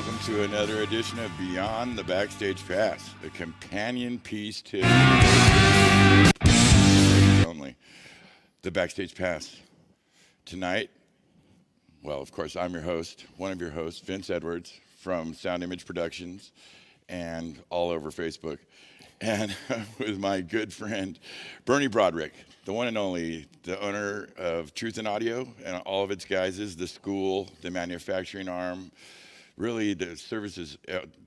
welcome to another edition of Beyond the Backstage Pass, a companion piece to only the Backstage Pass. Tonight, well, of course, I'm your host, one of your hosts, Vince Edwards from Sound Image Productions and all over Facebook, and with my good friend Bernie Broderick, the one and only, the owner of Truth in Audio and all of its guises, the school, the manufacturing arm, really the services,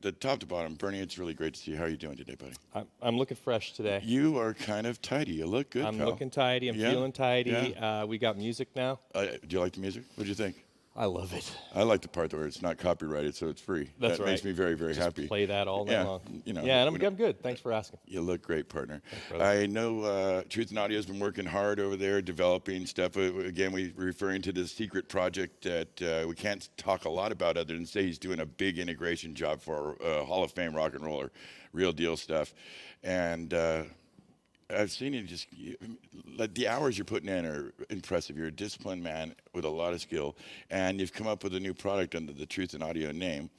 the top to bottom. Bernie, it's really great to see you. How are you doing today, buddy? I'm looking fresh today. You are kind of tidy. You look good, I'm pal. looking tidy. I'm feeling tidy. Yeah. We got music now. Do you like the music? What do you think? I love it. I like the part where it's not copyrighted, so it's free. That's that right. makes me very, very Just happy. play that all night long. You know, yeah, and I'm good. Thanks for asking. You look great, partner. Thanks, I know Truth and Audio has been working hard over there, developing stuff. Again, we're referring to this secret project that we can't talk a lot about other than say he's doing a big integration job for Hall of Fame rock and roller, real deal stuff. And I've seen you just, like the hours you're putting in are impressive. You're a disciplined man with a lot of skill, and you've come up with a new product under the Truth and Audio name.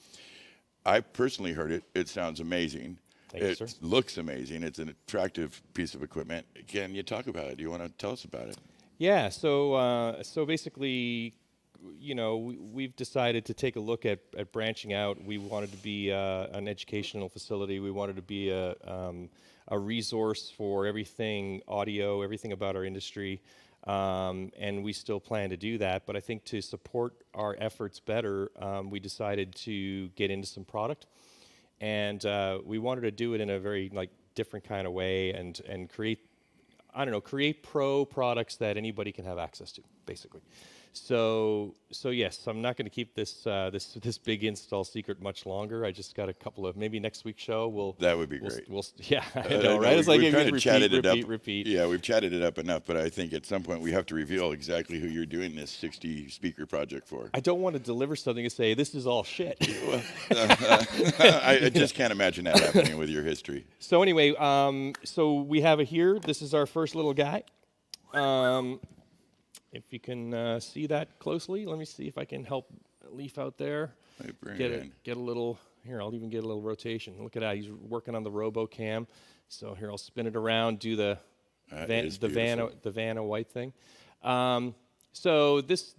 I personally heard it. It sounds amazing. Thank you, It sir. looks amazing. It's an attractive piece of equipment. Can you talk about it? Do you want to tell us about it? Yeah. So basically, you know, we've decided to take a look at branching out. We wanted to be an educational facility. We wanted to be a resource for everything audio, everything about our industry, and we still plan to do that. But I think to support our efforts better, we decided to get into some product, and we wanted to do it in a very different kind of way, and create, create pro products that anybody can have access to, basically. So yes, I'm not going to keep this big install secret much longer. I just got a couple of, maybe next week's show that would be great. Yeah, I know, right? It's like we've kind of chatted it up. Repeat. Yeah, we've chatted it up enough, but I think at some point we have to reveal exactly who you're doing this 60 speaker project for. I don't want to deliver something and say this is all shit. I just can't imagine that happening with your history. So anyway, so we have it here. This is our first little guy. If you can see that closely, let me see if I can help Leaf out there. Get a little, here, I'll even get a little rotation. Look at that, he's working on the RoboCam. So here, I'll spin it around, do the Vanna White thing. So this,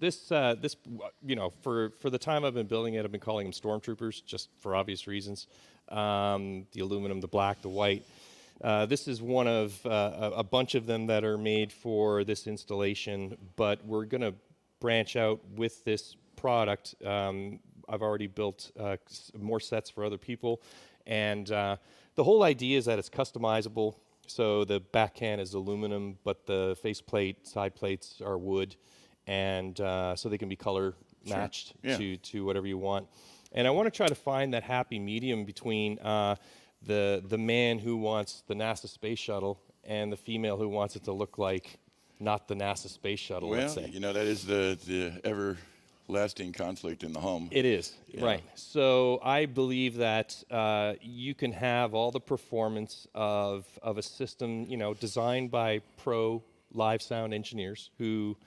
you know, for the time I've been building it, I've been calling them stormtroopers, just for obvious reasons. The aluminum, the black, the white. This is one of a bunch of them that are made for this installation, but we're going to branch out with this product. I've already built more sets for other people, and the whole idea is that it's customizable. So the back can is aluminum, but the faceplate, side plates are wood, and so they can be color matched to whatever you want. And I want to try to find that happy medium between the man who wants the NASA space shuttle and the female who wants it to look like not the NASA space shuttle, let's say. You know, that is the everlasting conflict in the home. It is, right. So I believe that you can have all the performance of a system, you know, designed by pro live sound engineers who,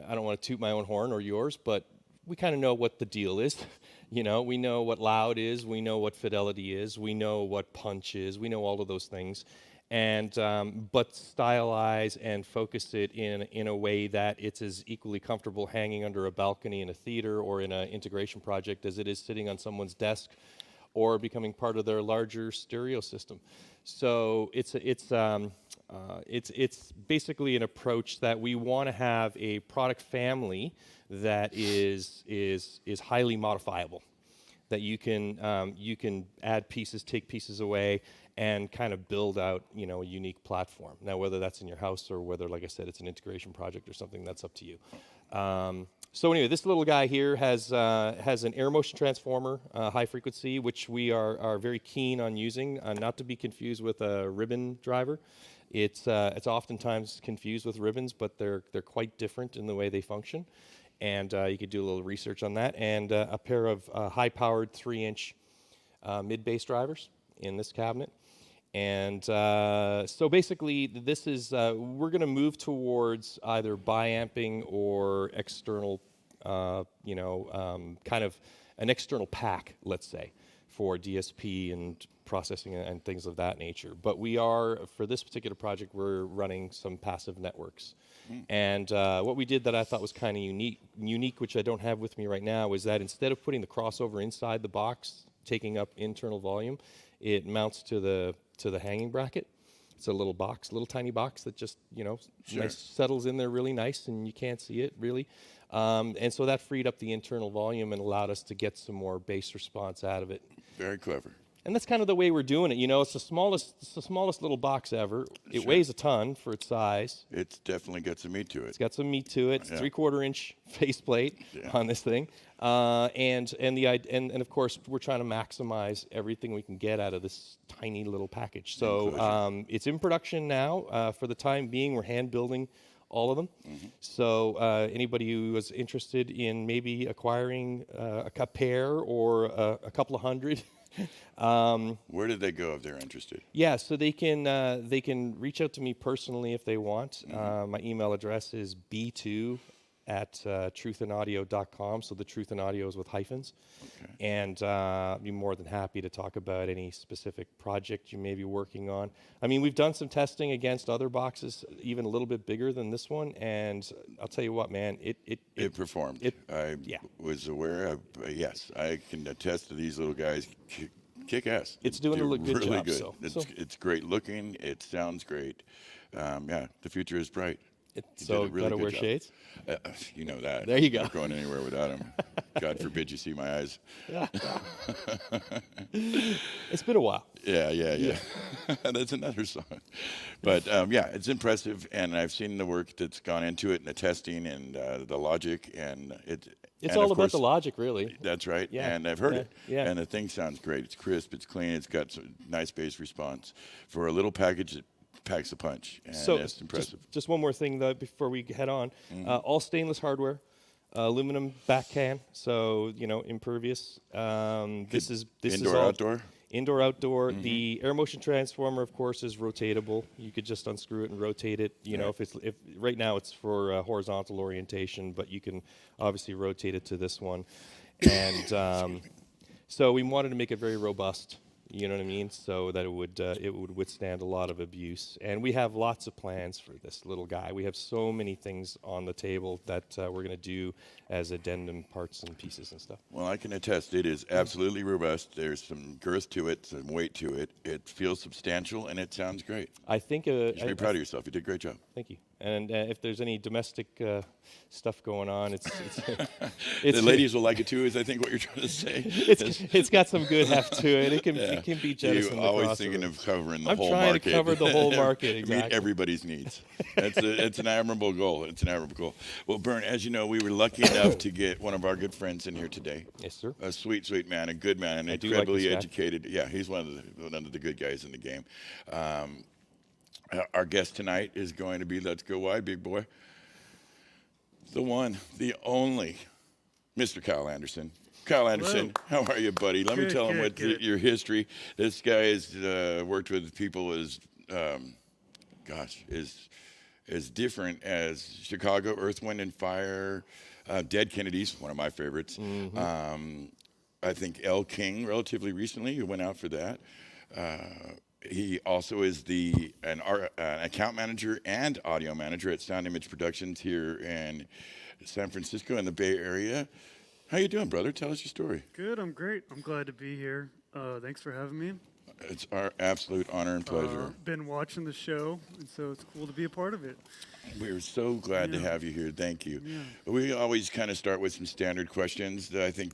I don't want to toot my own horn or yours, but we kind of know what the deal is. You know, we know what loud is, we know what fidelity is, we know what punch is, we know all of those things, and but stylize and focus it in a way that it's as equally comfortable hanging under a balcony in a theater or in an integration project as it is sitting on someone's desk or becoming part of their larger stereo system. So it's basically an approach that we want to have a product family that is highly modifiable, that you can add pieces, take pieces away, and kind of build out, you know, a unique platform. Now, whether that's in your house or whether, like I said, it's an integration project or something, that's up to you. So anyway, this little guy here has an air motion transformer, high frequency, which we are very keen on using, not to be confused with a ribbon driver. It's oftentimes confused with ribbons, but they're quite different in the way they function. And you could do a little research on that. And a pair of high-powered 3-inch mid-bass drivers in this cabinet. And so basically, this is we're going to move towards either biamping or external, kind of an external pack, let's say, for DSP and processing and things of that nature. But we are, for this particular project, we're running some passive networks. And what we did that I thought was kind of unique, which I don't have with me right now, is that instead of putting the crossover inside the box, taking up internal volume, it mounts to the hanging bracket. It's a little box, little tiny box that just, nice, settles in there really nice, and you can't see it really. And so that freed up the internal volume and allowed us to get some more bass response out of it. Very clever. And that's kind of the way we're doing it. It's the smallest little box ever. It weighs a ton for its size. It's definitely got some meat to it. It's got some meat to it. It's 3/4 inch faceplate on this thing. And of course, we're trying to maximize everything we can get out of this tiny little package. So it's in production now. For the time being, we're hand building all of them. So anybody who was interested in maybe acquiring a pair or a couple of hundred. Where did they go if they're interested? Yeah, so they can reach out to me personally if they want. My email address is b2@truthandaudio.com. So the Truth and Audio is with hyphens. And I'd be more than happy to talk about any specific project you may be working on. I mean, we've done some testing against other boxes, even a little bit bigger than this one. And I'll tell you what, man, it performed. I was aware. Yes, I can attest to these little guys. Kick ass. It's doing a good really job. Good. It's great looking. It sounds great. The future is bright. So gotta wear shades? You know that. There you go. I'm not going anywhere without them. God forbid you see my eyes. It's been a while. Yeah. That's another song. But it's impressive, and I've seen the work that's gone into it, and the testing, and the logic, and it's all about the logic, really. That's right. Yeah. And I've heard it. Yeah. And the thing sounds great. It's crisp. It's clean. It's got some nice bass response for a little package that packs a punch. And so it's impressive. Just one more thing though before we head on. All stainless hardware, aluminum back can, so impervious. This is indoor, all outdoor. Indoor, outdoor. The air motion transformer, of course, is rotatable. You could just unscrew it and rotate it. If right now it's for horizontal orientation, but you can obviously rotate it to this one. And so we wanted to make it very robust. You know what I mean? So that it would withstand a lot of abuse. And we have lots of plans for this little guy. We have so many things on the table that we're going to do as addendum parts and pieces and stuff. Well, I can attest it is absolutely robust. There's some girth to it, some weight to it. It feels substantial, and it sounds great. I think you should be proud of yourself. You did a great job. Thank you. And if there's any domestic stuff going on, it's the ladies will like it too. Is I think what you're trying to say. It's got some good heft to it. It can be jettisoned. You're always thinking of covering the whole market. I'm trying to cover the whole market. Exactly. Meet everybody's needs. It's an admirable goal. It's an admirable goal. Well, Bern, as you know, we were lucky enough to get one of our good friends in here today. Yes, sir. A sweet, sweet man, a good man, and incredibly educated. Yeah, he's one of the good guys in the game. Our guest tonight is going to be, let's go wide, big boy, the one, the only, Mr. Kyle Anderson. Kyle Anderson, Hello. How are you, buddy? Let me tell him what your history. This guy has worked with people as, as different as Chicago, Earth, Wind, and Fire, Dead Kennedys, one of my favorites. I think Elle King, relatively recently, who went out for that. He also is an account manager and audio manager at Sound Image Productions here in San Francisco in the Bay Area. How you doing, brother? Tell us your story. Good. I'm great. I'm glad to be here. Thanks for having me. It's our absolute honor and pleasure. Been watching the show, and so it's cool to be a part of it. We're so glad to have you here. Thank you. Yeah. We always kind of start with some standard questions that I think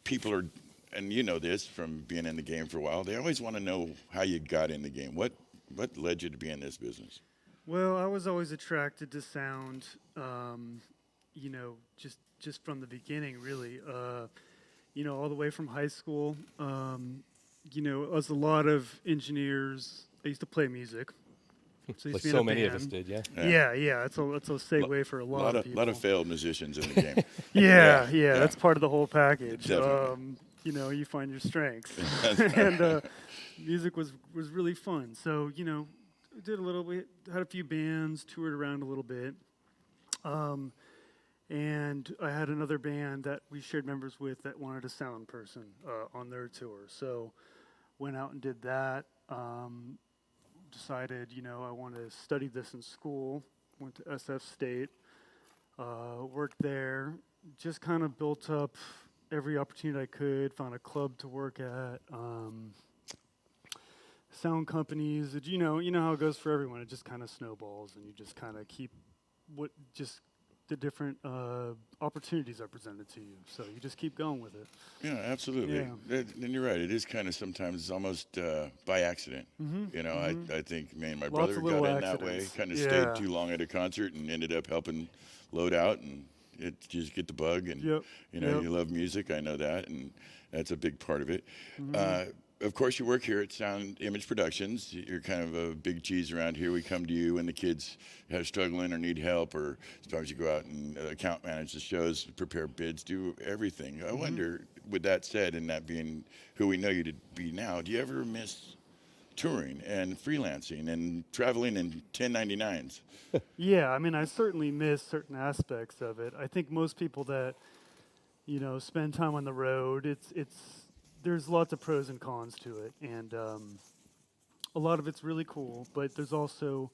people are, and you know this from being in the game for a while, they always want to know how you got in the game. What led you to be in this business? Well, I was always attracted to sound, just from the beginning, really. All the way from high school. As a lot of engineers, I used to play music. So, like so many of us did, yeah. Yeah. It's a segue for a lot of people. A lot of failed musicians in the game. Yeah. That's part of the whole package. Definitely. You find your strengths. And music was really fun. So, did a little bit, had a few bands, toured around a little bit. And I had another band that we shared members with that wanted a sound person on their tour. So went out and did that. Decided, I want to study this in school. Went to SF State, worked there. Just kind of built up every opportunity I could. Found a club to work at. Sound companies. You know how it goes for everyone. It just kind of snowballs, and you just kind of keep the different opportunities are presented to you. So you just keep going with it. Yeah, absolutely. Yeah. And you're right. It is kind of sometimes almost by accident. I think me and my Lots brother of got little in that way. accidents. Kind of Yeah. stayed too long at a concert and ended up helping load out, and it just get the bug. And Yep. Yep. you love music. I know that, and that's a big part of it. Of course, you work here at Sound Image Productions. You're kind of a big cheese around here. We come to you when the kids are struggling or need help, or sometimes you go out and account manage the shows, prepare bids, do everything. I wonder, with that said, and that being who we know you to be now, do you ever miss touring and freelancing and traveling in 1099s? Yeah, I mean, I certainly miss certain aspects of it. I think most people that, spend time on the road, there's lots of pros and cons to it, and a lot of it's really cool, but there's also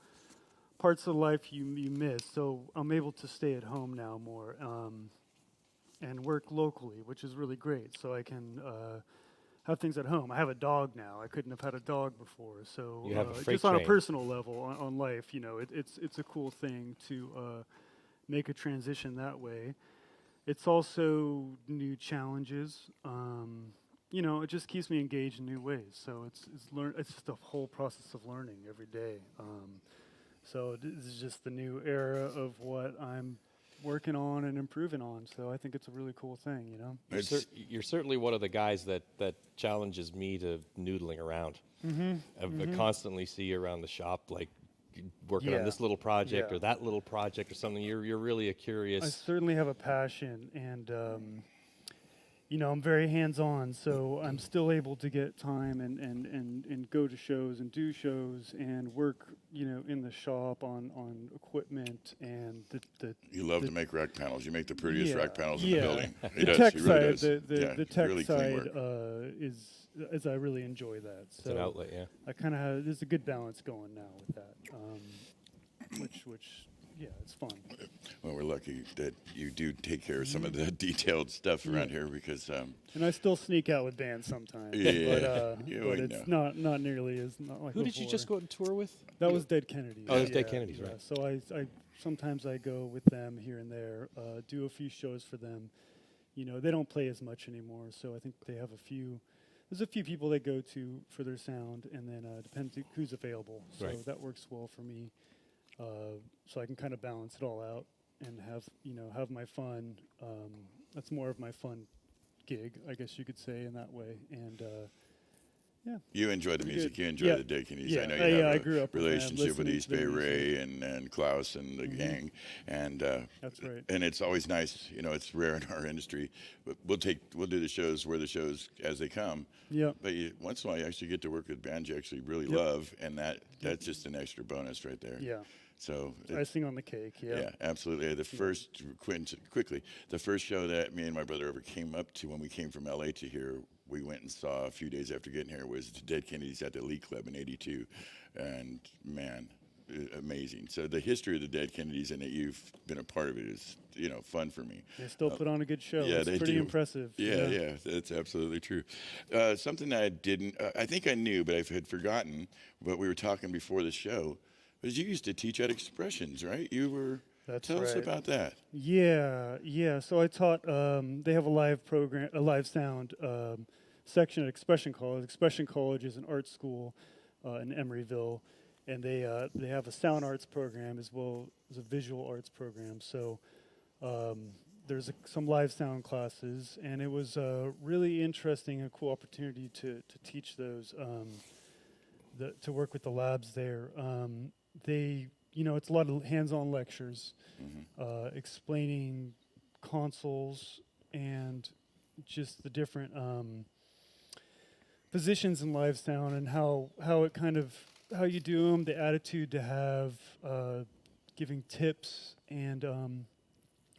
parts of life you miss. So I'm able to stay at home now more and work locally, which is really great. So I can have things at home. I have a dog now. I couldn't have had a dog before. So You have a freight just on a train. personal level on life, it's a cool thing to make a transition that way. It's also new challenges. It just keeps me engaged in new ways. So it's just a whole process of learning every day. So this is just the new era of what I'm working on and improving on. So I think it's a really cool thing, It's- You're certainly one of the guys that challenges me to noodling around. I constantly see you around the shop, like working on Yeah. this little project Yeah. or that little project or something. You're really a I curious. certainly have a passion, and I'm very hands-on, so I'm still able to get time and go to shows and do shows and work, in the shop on equipment and the You love to make rack panels. You make the prettiest Yeah, rack panels in yeah. the building. He the does. tech He really side, does. Yeah, the tech really clean side work. is I really enjoy that. It's an So outlet, yeah. I kind of have there's a good balance going now with that, which yeah, it's fun. Well, we're lucky that you do take care of some of the detailed stuff around here because, And I still sneak out with bands sometimes, Yeah, but yeah, but we it's know. not nearly as not like Who did you before. just go on tour with? That was Dead Kennedys. Oh, that was Dead Kennedys, yeah. right. So I sometimes I go with them here and there, do a few shows for them. They don't play as much anymore, so I think they have a few. There's a few people they go to for their sound, and then depends who's available. So Right. that works well for me. So I can kind of balance it all out and have my fun. That's more of my fun gig, I guess you could say, in that way. And yeah. you enjoy the Pretty music. good. You enjoy Yeah. the Dead Kennedys. Yeah. I know Yeah, you have I a grew up with them, relationship with listening East to Bay their Ray and Klaus and the gang. And That's right. and it's always nice. It's rare in our industry. But we'll do the shows as they come. Yeah. But once in a while, you actually get to work with bands you actually really Yep. love, and that's just an extra bonus right there. Yeah. So Icing on the cake. Yeah. yeah, absolutely. The first show that me and my brother ever came up to when we came from LA to here, we went and saw a few days after getting here was the Dead Kennedys at the Elite Club in '82, and man, amazing. So the history of the Dead Kennedys and that you've been a part of it is fun for me. They still put on a good show. Yeah, It's they pretty do. impressive. Yeah, that's absolutely true. Something that I didn't, I think I knew, but I had forgotten. But we were talking before the show. Was you used to teach at Expressions, right? You were. That's Tell us right. about that. Yeah. So I taught. They have a live program, a live sound section at Expression College. Expression College is an art school in Emeryville, and they have a sound arts program as well as a visual arts program. So there's some live sound classes, and it was really interesting and cool opportunity to teach those. To work with the labs there. It's a lot of hands-on lectures, explaining consoles and just the different positions in live sound and how you do them, the attitude to have, giving tips, and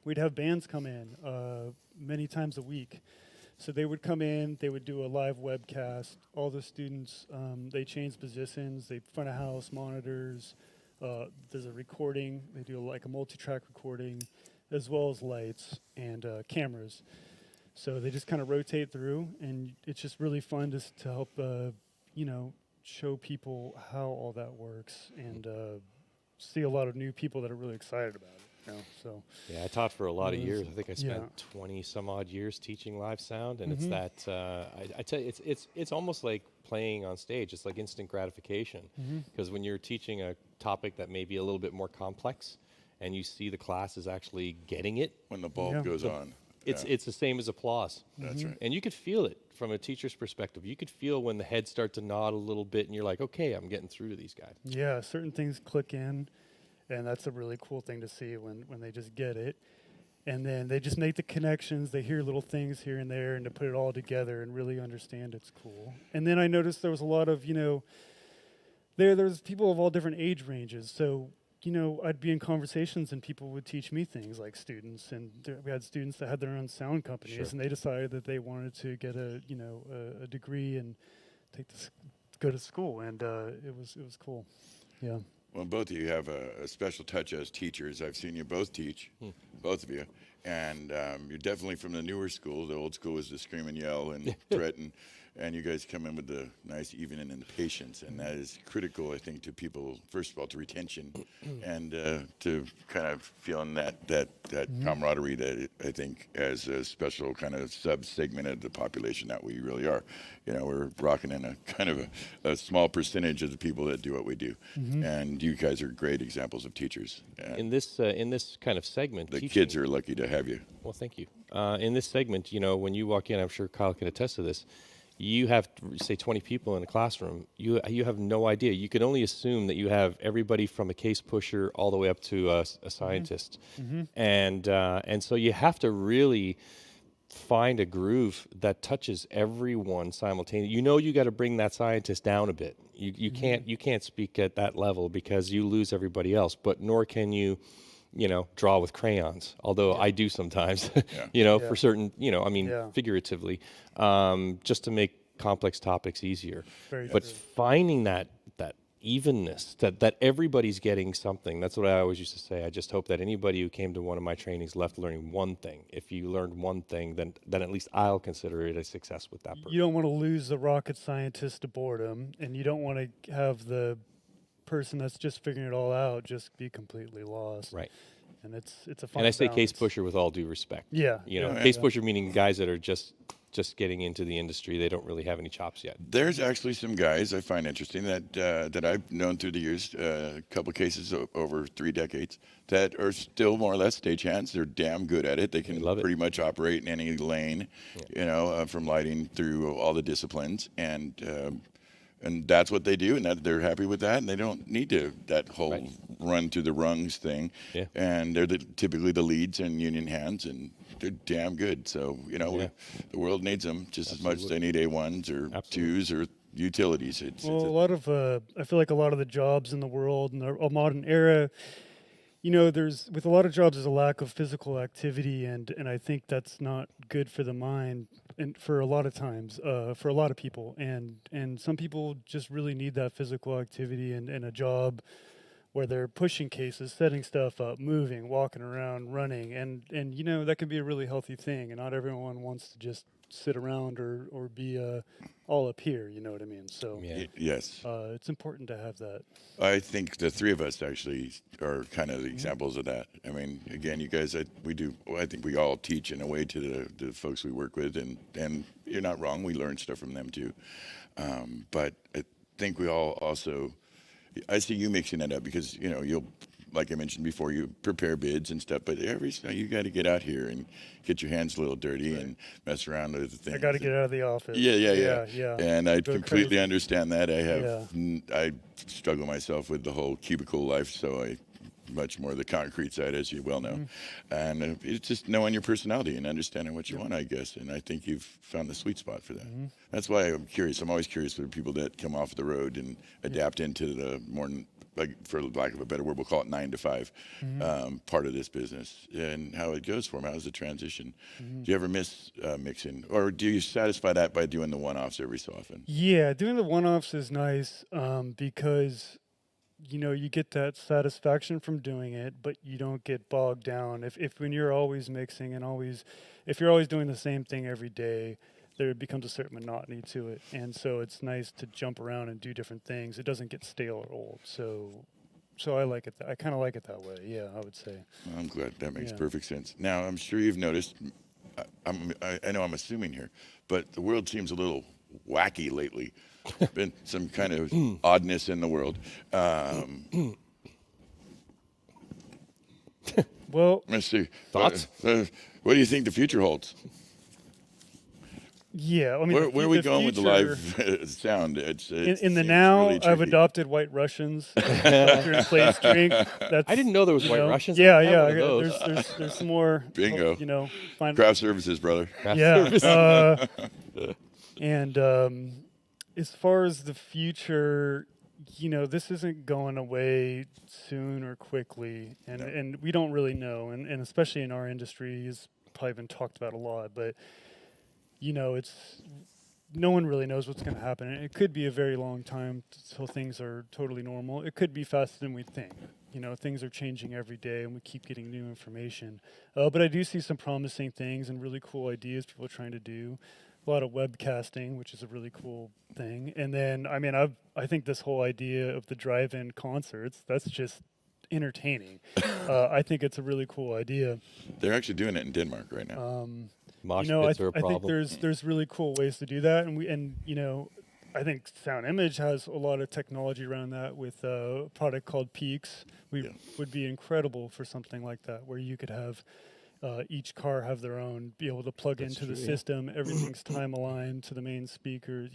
we'd have bands come in many times a week. So they would come in, they would do a live webcast. All the students, they change positions, they front of house monitors. There's a recording, they do like a multi-track recording, as well as lights and cameras. So they just kind of rotate through, and it's just really fun to help, show people how all that works, and see a lot of new people that are really excited about it. So yeah, I taught for a lot of years. I think I spent Yeah. 20 some odd years teaching live sound, and it's that I tell you, it's almost like playing on stage. It's like instant gratification, because when you're teaching a topic that may be a little bit more complex, and you see the class is actually getting it, When the bulb Yeah. goes on. it's the same as applause. That's right. And you could feel it from a teacher's perspective. You could feel when the heads start to nod a little bit, and you're like, okay, I'm getting through to these guys. yeah, certain things click in, and that's a really cool thing to see when they just get it. And then they just make the connections, they hear little things here and there, and to put it all together and really understand it's cool. And then I noticed there was a lot of, there's people of all different age ranges. So, I'd be in conversations and people would teach me things, like students, and we had students that had their own sound companies, Sure. and they decided that they wanted to get a degree and go to school, and it was cool. Yeah. Well, both of you have a special touch as teachers. I've seen you both teach, both of you. And you're definitely from the newer school. The old school was the scream and yell and threaten. And you guys come in with the nice even and patience. And that is critical, I think, to people, first of all, to retention and to kind of feeling that camaraderie that I think as a special kind of sub-segment of the population that we really are. We're rocking in a kind of a small percentage of the people that do what we do. And you guys are great examples of teachers. And In this kind of segment, the teaching- kids are lucky to have you. Well, thank you. In this segment, when you walk in, I'm sure Kyle can attest to this. You have, say, 20 people in a classroom. You have no idea. You can only assume that you have everybody from a case pusher all the way up to a scientist, and so you have to really find a groove that touches everyone simultaneously. You got to bring that scientist down a bit. You can't speak at that level because you lose everybody else. But nor can you draw with crayons, although I do sometimes, for certain, Yeah. figuratively, just to make complex topics easier. Very But true. finding that evenness, that everybody's getting something, that's what I always used to say. I just hope that anybody who came to one of my trainings left learning one thing. If you learned one thing, then at least I'll consider it a success with that person. You don't want to lose the rocket scientist to boredom, and you don't want to have the person that's just figuring it all out just be completely lost. Right. And it's a fun And I say case balance. pusher with all due respect. Yeah. Case pusher meaning guys that are just getting into the industry. They don't really have any chops yet. There's actually some guys I find interesting that I've known through the years, a couple cases over 3 decades, that are still more or less stagehands. They're damn good at it. They can love it. pretty much operate in any lane, from lighting through all the disciplines, and that's what they do, and that they're happy with that, and they don't need that whole Right. run through the rungs thing. Yeah. And they're typically the leads and union hands, and they're damn good. So Yeah. the world needs them just as much as they need A1s or Absolutely. 2s or utilities. Well, a lot of I feel like a lot of the jobs in the world in a modern era, there's with a lot of jobs there's a lack of physical activity, and I think that's not good for the mind, and for a lot of times, for a lot of people, and some people just really need that physical activity and a job where they're pushing cases, setting stuff up, moving, walking around, running, and that can be a really healthy thing, and not everyone wants to just sit around or be all up here, you know what I mean? So Yeah. Yes. it's important to have that. I think the three of us actually are kind of the examples of that. I mean, again, you guys, I think we all teach in a way to the folks we work with, and you're not wrong. We learn stuff from them too. But I think we all also, I see you mixing that up because, you'll, like I mentioned before, you prepare bids and stuff, but you got to get out here and get your hands a little dirty and mess around with the things. I got to get out of the office. Yeah. And I Go completely crazy. understand that. I struggle myself with the whole cubicle life, so I much more the concrete side, as you well know. And it's just knowing your personality and understanding what you want, I guess. And I think you've found the sweet spot for that. That's why I'm curious. I'm always curious for people that come off the road and adapt into the more like for lack of a better word, we'll call it 9 to 5, part of this business, and how it goes for him. How's the transition? Do you ever miss mixing, or do you satisfy that by doing the one-offs every so often? Yeah, doing the one-offs is nice because you get that satisfaction from doing it, but you don't get bogged down. If when you're always mixing and if you're always doing the same thing every day, there becomes a certain monotony to it. And so it's nice to jump around and do different things. It doesn't get stale or old. So I like it. I kind of like it that way. Yeah, I would say. I'm glad. That makes Yeah. perfect sense. Now, I'm sure you've noticed, I know I'm assuming here, but the world seems a little wacky lately. Been some kind of oddness in the world. Well, Let's see. Thoughts? What do you think the future holds? yeah. I mean, Where are we the going with the future- live sound? It In the seems now, really I've tricky. adopted White Russians to replace drink. That's, I didn't know there was White know, Russians. Yeah, I have yeah. one of those. There's some more. Bingo. Find Craft services, brother. yeah. And as far as the future, this isn't going away soon or quickly, and we don't really know, and especially in our industry, it's probably been talked about a lot, but it's no one really knows what's going to happen. And it could be a very long time till things are totally normal. It could be faster than we think. Things are changing every day, and we keep getting new information. But I do see some promising things and really cool ideas people are trying to do. A lot of webcasting, which is a really cool thing. And then, I think this whole idea of the drive-in concerts, that's just entertaining. I think it's a really cool idea. They're actually doing it in Denmark right now. Mosh I pits are a think problem. there's really cool ways to do that, and I think Sound Image has a lot of technology around that with a product called Peaks. Would be incredible for something like that, where you could have each car have their own, be able to plug into the system. Everything's time aligned to the main speakers.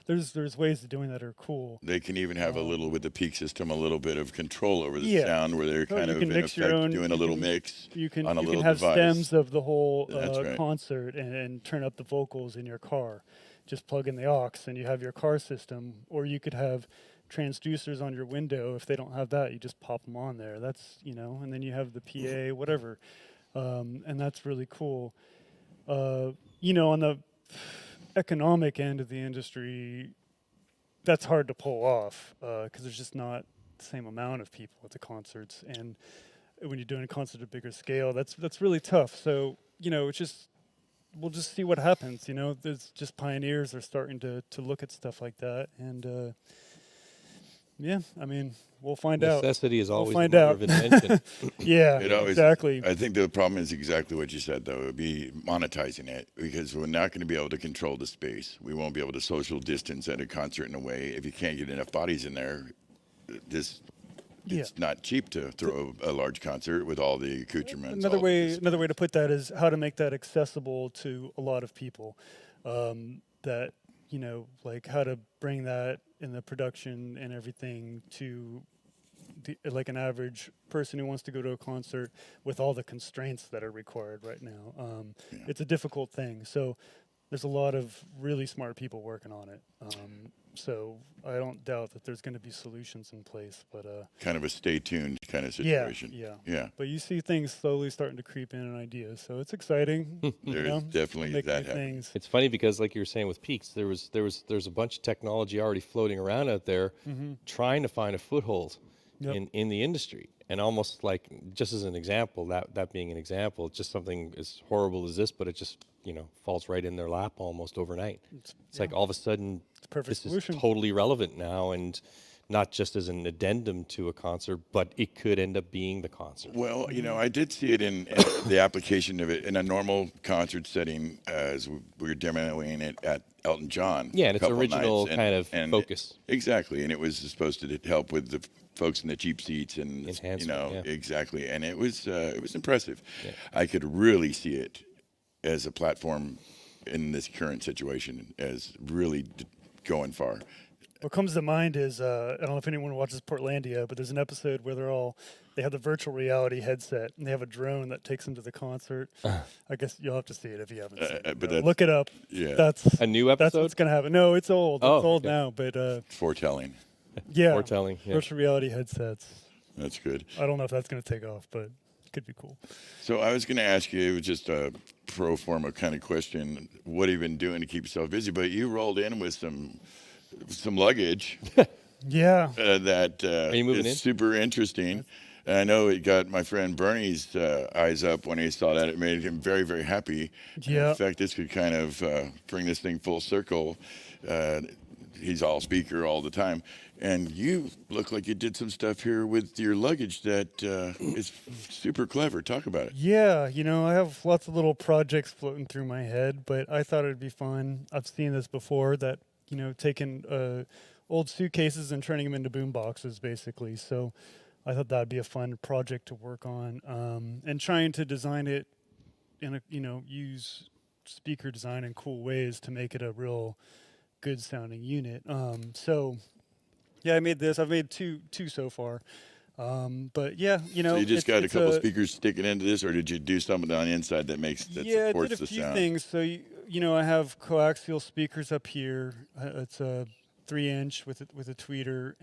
There's ways of doing that are cool. They can even have with the peak system, a little bit of control over the Yeah. sound, where they're kind you of can in mix your effect own- doing a you little can- mix You can on a you little can have device. stems of the whole That's right. concert and turn up the vocals in your car. Just plug in the aux and you have your car system, or you could have transducers on your window. If they don't have that, you just pop them on there. That's and then you have the PA, whatever, and that's really cool. On the economic end of the industry, that's hard to pull off because there's just not the same amount of people at the concerts, and when you're doing a concert at a bigger scale, that's really tough. So it's just we'll just see what happens. There's just pioneers are starting to look at stuff like that, and we'll find out. Necessity is always find the mother out. of invention. Yeah, It always, exactly. I think the problem is exactly what you said, though. It would be monetizing it, because we're not going to be able to control the space. We won't be able to social distance at a concert in a way. If you can't get enough bodies in there, it's not cheap to throw a large concert with all the accoutrements. Another way to put that is how to make that accessible to a lot of people. That like how to bring that in the production and everything to like an average person who wants to go to a concert with all the constraints that are required right now. It's a difficult thing. So there's a lot of really smart people working on it. So I don't doubt that there's going to be solutions in place, but kind of a stay tuned kind of situation. Yeah. But you see things slowly starting to creep in and ideas, so it's exciting. There's definitely make that new happening. things. It's funny because, like you were saying with Peaks, there's a bunch of technology already floating around out there, trying to find a foothold in the industry. And almost like, just as an example, that being an example, just something as horrible as this, but it just falls right in their lap almost overnight. It's like all of a sudden, perfect this solution. is totally relevant now, and not just as an addendum to a concert, but it could end up being the concert. Well, I did see it in the application of it in a normal concert setting, as we were demoing it at Elton John. Yeah, and a its couple original nights, kind of focus. Exactly, and it was supposed to help with the folks in the cheap seats and Enhancement, exactly, and it was impressive. Yeah. I could really see it as a platform in this current situation as really going far. What comes to mind is I don't know if anyone watches Portlandia, but there's an episode where they have the virtual reality headset and they have a drone that takes them to the concert. I guess you'll have to see it if you haven't seen it. But look it up. Yeah, that's a new That's episode. what's gonna happen. No, it's old. Oh, it's old okay. now, but foretelling. Yeah. More telling. Yeah. Virtual reality headsets. That's good. I don't know if that's going to take off, but it could be cool. So I was going to ask you, it was just a pro forma kind of question. What have you been doing to keep yourself busy? But you rolled in with some luggage Yeah. that Are you moving is in? super interesting. And I know it got my friend Bernie's eyes up when he saw that. It made him very, very happy. Yeah. In fact, this could kind of bring this thing full circle. He's all speaker all the time. And you look like you did some stuff here with your luggage that is super clever. Talk about it. Yeah, I have lots of little projects floating through my head, but I thought it'd be fun. I've seen this before, that, taking old suitcases and turning them into boom boxes, basically. So I thought that'd be a fun project to work on, and trying to design it in use speaker design in cool ways to make it a real good sounding unit. Yeah, I made this. I've made two so far. But yeah, So you just got a it's couple speakers sticking into this, or did you do something on the inside that yeah, I supports did a the few sound? things. So I have coaxial speakers up here. It's a 3-inch with a tweeter,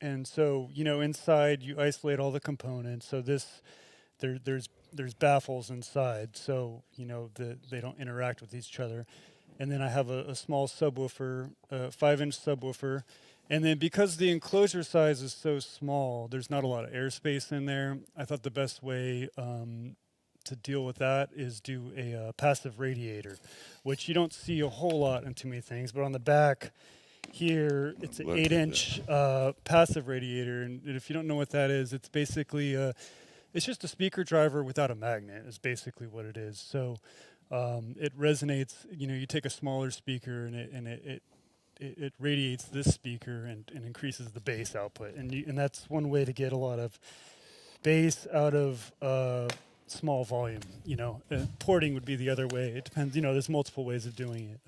and so inside you isolate all the components. So there's baffles inside, so they don't interact with each other. And then I have a small subwoofer, a 5-inch subwoofer. And then because the enclosure size is so small, there's not a lot of airspace in there. I thought the best way to deal with that is do a passive radiator, which you don't see a whole lot in too many things. But on the back here, it's an Look at 8-inch passive radiator. And if you don't know what that is, it's basically it's just a speaker driver without a magnet is basically what it is. So it resonates. You take a smaller speaker and it radiates this speaker and increases the bass output, and that's one way to get a lot of bass out of small volume. Porting would be the other way. It depends. There's multiple ways of doing it.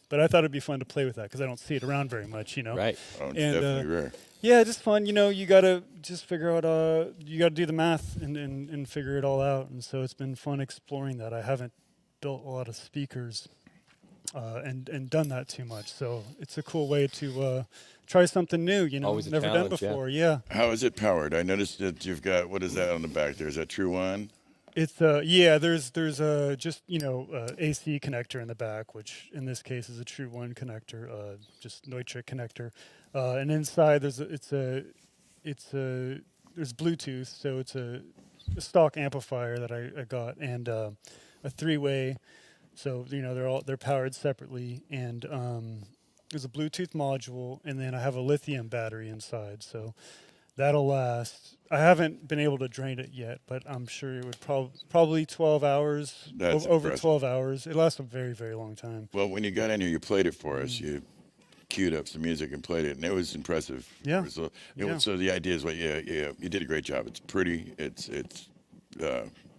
But I thought it'd be fun to play with that because I don't see it around very much. Right. Oh, it's And, definitely rare. Yeah, just fun. You gotta just figure out. You gotta do the math and figure it all out. And so it's been fun exploring that. I haven't built a lot of speakers and done that too much. So it's a cool way to try something new. Always a never done challenge, yeah. before. Yeah. How is it powered? I noticed that you've got, what is that on the back there? Is that True One? It's there's just AC connector in the back, which in this case is a True One connector, just Neutrik connector, and inside there's Bluetooth, so it's a stock amplifier that I got, and a 3-way, so they're powered separately, and there's a Bluetooth module, and then I have a lithium battery inside, so that'll last. I haven't been able to drain it yet, but I'm sure it would probably 12 hours. That's over impressive. 12 hours. It lasts a very, very long time. Well, when you got in here, you played it for us. You queued up some music and played it, and it was impressive. Yeah. So, Yeah. so the idea is, you did a great job. It's pretty.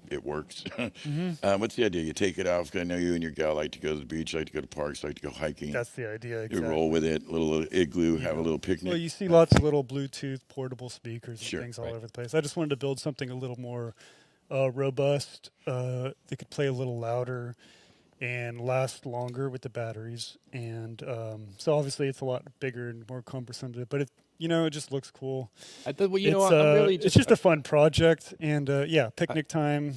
It works. What's the idea? You take it off. I know you and your gal like to go to the beach, like to go to parks, like to go hiking. That's the idea. You Exactly. roll with it, little igloo, have a little picnic. Well, you see lots of little Bluetooth portable speakers and Sure, things all right. over the place. I just wanted to build something a little more robust. They could play a little louder and last longer with the batteries. And so obviously it's a lot bigger and more cumbersome, but it just looks cool. I'm really It's just a fun project, and picnic time.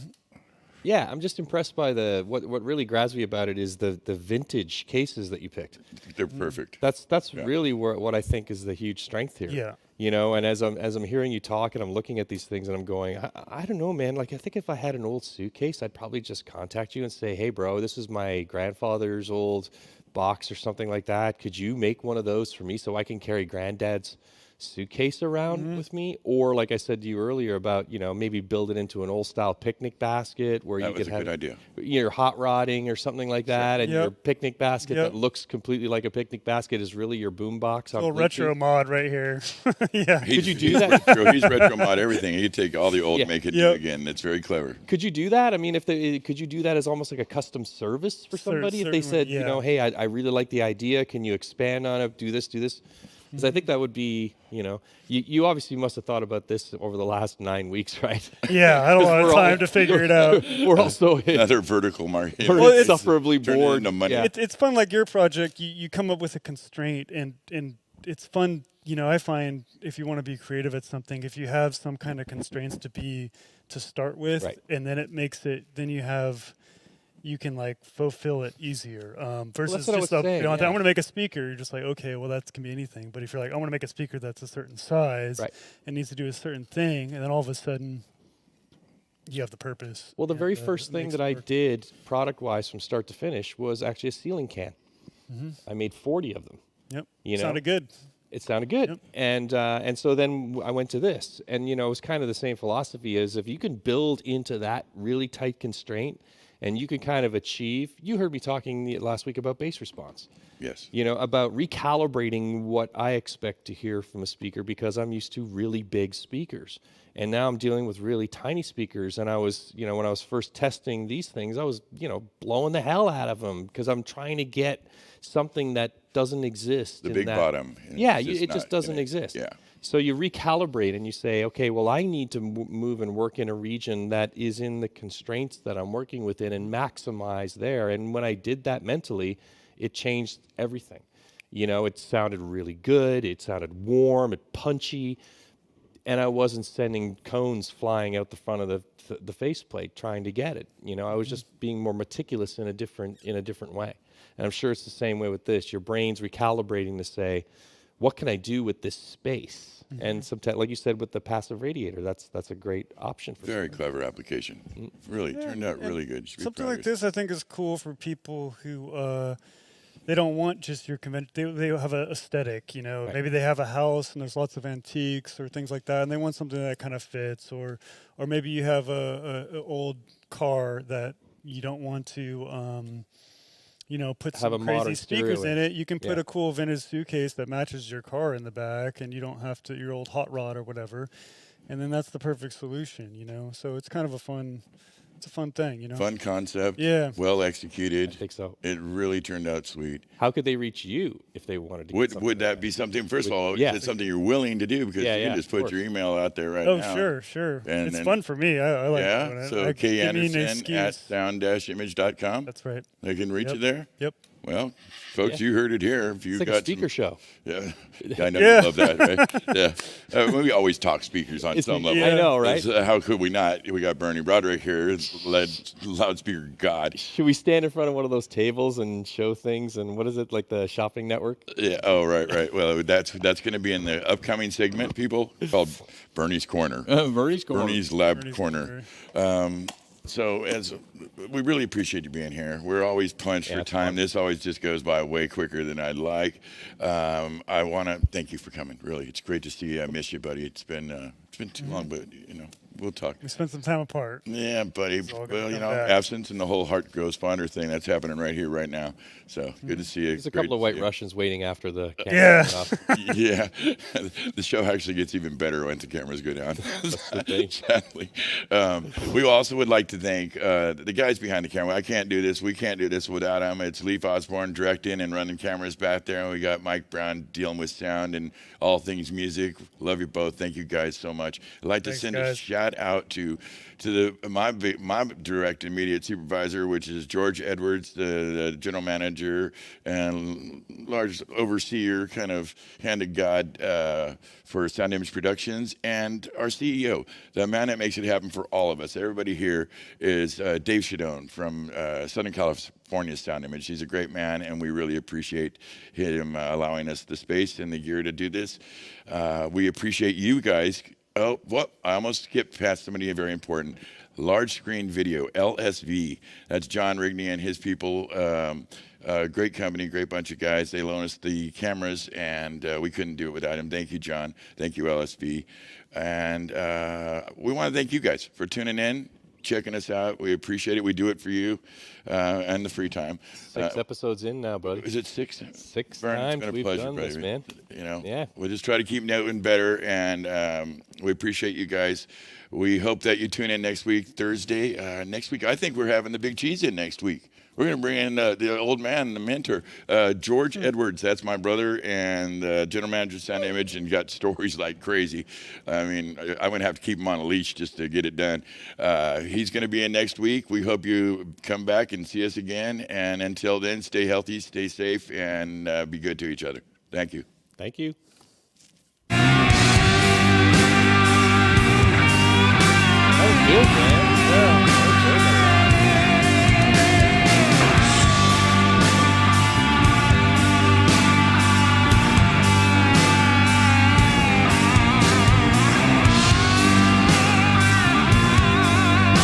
Yeah, I'm just impressed by what really grabs me about it is the vintage cases that you picked. They're perfect. That's Yeah. really what I think is the huge strength here. Yeah. And as I'm hearing you talk and I'm looking at these things and I'm going, I don't know, man. Like I think if I had an old suitcase, I'd probably just contact you and say, hey, bro, this is my grandfather's old box or something like that. Could you make one of those for me so I can carry granddad's suitcase around with me? Or like I said to you earlier about, maybe build it into an old style picnic basket where That you was could a have good idea. your hot rodding or something like that, and Yep. your picnic basket Yep. that looks completely like a picnic basket is really your boom box. On Little Bluetooth. retro mod right here. Yeah. Could you do he's that? He's retro mod everything. He'd take all the old, Yeah. make it new Yep. again. It's very clever. Could you do that? I mean, could you do that as almost like a custom service for somebody? If they said, certainly, yeah. hey, I really like the idea. Can you expand on it? Do this. Because I think that would be, you obviously must have thought about this over the last 9 weeks, right? Yeah, I had a lot we're of all- time to figure it out. We're also Another vertical market. we're Well, it's- insufferably Turn it bored. into money. Yeah. It's fun, like your project. You come up with a constraint and it's fun. You know, I find if you want to be creative at something, if you have some kind of constraints to start with, Right. and then it makes it, then you can like fulfill it easier versus what I just was saying, I yeah. want to make a speaker. You're just like, okay, well that can be anything. But if you're like, I want to make a speaker that's a certain size, Right. and needs to do a certain thing, and then all of a sudden you have the purpose. Well, the and, very first it thing makes that it I work. did product-wise from start to finish was actually a ceiling can. I made 40 of them. Yep, You know? sounded good. It sounded good, Yep. and so then I went to this, and you know, it was kind of the same philosophy as if you can build into that really tight constraint, and you can kind of achieve. You heard me talking last week about bass response. Yes. You know, about recalibrating what I expect to hear from a speaker because I'm used to really big speakers. And now I'm dealing with really tiny speakers. And I was, you know, when I was first testing these things, I was, you know, blowing the hell out of them because I'm trying to get something that doesn't exist. The in big that. bottom. Yeah, It's it just not doesn't gonna- exist. Yeah. So you recalibrate and you say, okay, well, I need to move and work in a region that is in the constraints that I'm working within and maximize there. And when I did that mentally, it changed everything. You know, it sounded really good. It sounded warm, it punchy, and I wasn't sending cones flying out the front of the faceplate trying to get it. You know, I was just being more meticulous in a different way. And I'm sure it's the same way with this. Your brain's recalibrating to say, what can I do with this space? And sometimes, like you said, with the passive radiator, that's a great option for Very clever application. Really turned out really good. You should be Something proud of like yourself. this, I think, is cool for people who they don't want just your convention. They have an aesthetic, you know. Right. Maybe they have a house and there's lots of antiques or things like that, and they want something that kind of fits. Or maybe you have a old car that you don't want to. You know, put Have some a crazy modern speakers stereo in in. it. You can put Yeah. a cool vintage suitcase that matches your car in the back, and you don't have to your old hot rod or whatever. And then that's the perfect solution, you know. So it's kind of a fun thing, you know. Fun concept. Yeah. Well I executed. think so. It really turned out sweet. How could they reach you if they wanted to? Get something Would like that be something? First of all, yeah. is it something you're willing to do? Because Yeah, you yeah, can just of put course. your email out there right Oh, now. sure. And It's then- fun for me. I like Yeah. doing it. So K give me an Anderson at excuse. sound-image.com. That's right. They can reach Yep. you there. Yep. Well, folks, Yeah. you heard it here. If you It's like got a speaker show. Yeah, I know Yeah. you love that, right? Yeah, we always talk speakers on some level. yeah. I know, right? How could we not? We got Bernie Broderick here, led loudspeaker god. Should we stand in front of one of those tables and show things? And what is it, like the shopping network? Yeah. Oh, right. Well, that's going to be in the upcoming segment, people, called Bernie's Corner. Bernie's Corner. Bernie's Lab Bernie's Corner. So as we really appreciate you being here. We're always punched Yeah, for it's time. fun. This always just goes by way quicker than I'd like. I want to thank you for coming. Really, it's great to see you. I miss you, buddy. It's been too long, but you know we'll talk. We spent some time apart. Yeah, buddy. all gonna Well, you come know, back. absence and the whole heart grows fonder thing that's happening right here, right now. So good to see you. There's a Great couple of to white see you. Russians waiting after the camera Yeah. went off. Yeah, the show actually gets even better once the cameras go down. thing. Sadly, we also would like to thank the guys behind the camera. I can't do this. We can't do this without them. It's Leif Osborne directing and running cameras back there, and we got Mike Brown dealing with sound and all things music. Love you both. Thank you guys so much. I'd like to Thanks, send a guys. shout out to my direct immediate supervisor, which is George Edwards, the general manager and large overseer, kind of hand of God for Sound Image Productions, and our CEO, the man that makes it happen for all of us. Everybody here is Dave Shadone from Southern California Sound Image. He's a great man, and we really appreciate him allowing us the space and the gear to do this. We appreciate you guys. Oh, what? I almost skipped past somebody very important. Large Screen Video, LSV. That's John Rigney and his people. Great company, great bunch of guys. They loan us the cameras, and we couldn't do it without him. Thank you, John. Thank you, LSV. And we want to thank you guys for tuning in, checking us out. We appreciate it. We do it for you and the free time. 6 episodes in now, buddy. Is it 6? 6 Vern, times it's been a we've pleasure, done this, baby. man. You know, Yeah. we'll just try to keep getting better, and we appreciate you guys. We hope that you tune in next week, Thursday. Next week, I think we're having the Big Cheese in next week. We're going to bring in the old man, the mentor, George Edwards. That's my brother and general manager of Sound Image, and got stories like crazy. I mean, I'm going to have to keep him on a leash just to get it done. He's going to be in next week. We hope you come back and see us again. And until then, stay healthy, stay safe, and be good to each other. Thank you. Thank you.